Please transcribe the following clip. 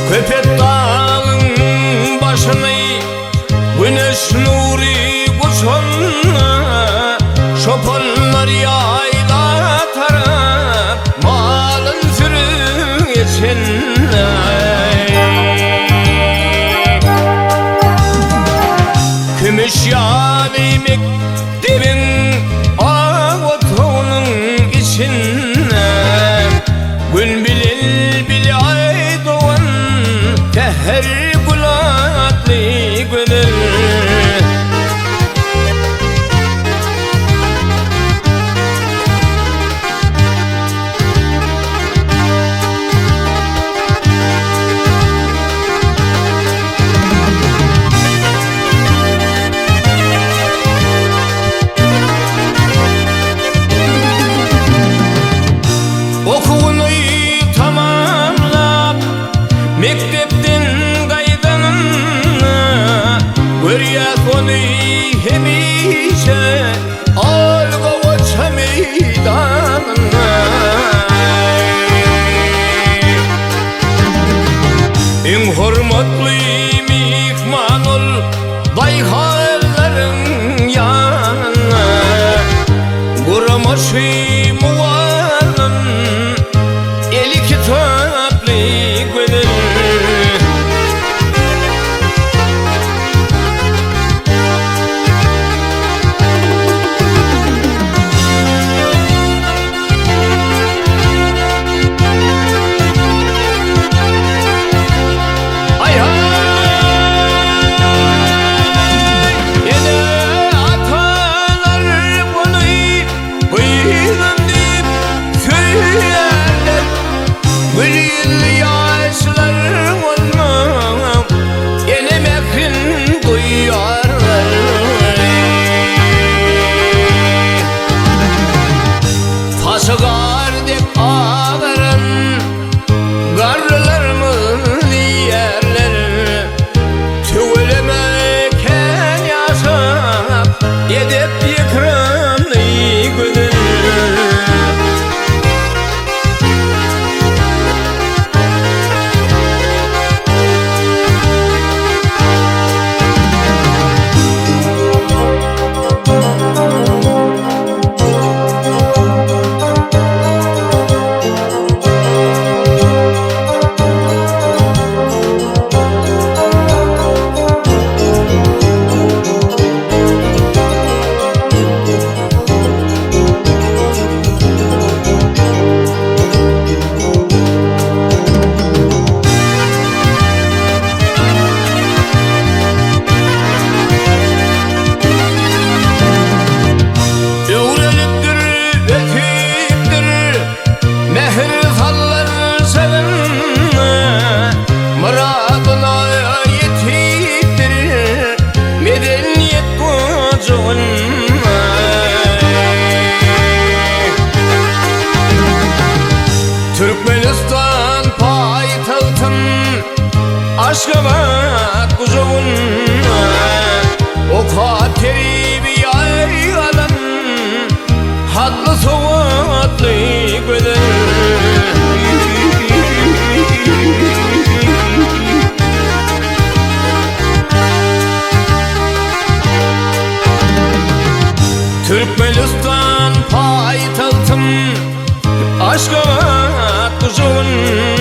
Köpek dağın başını güneş nuri kuşun, şopanlar yayla taraf malın sürü için. Gümüş yavimek dibin ağotunun içinde, gün bilil bile ay doğan teher bulatlı gönül. Okunu tamamlap mektepten qaydanın, görýäs onu hemişe alga goça meydanına. En hormatly mihman ol dayhalların yanına, guramaşy Türkmenistan paytahtın Aşgabat kucağına, o kateri bir yaygalan hatlı soğutlu gönül. Türkmenistan paytahtın Aşgabat kucağına,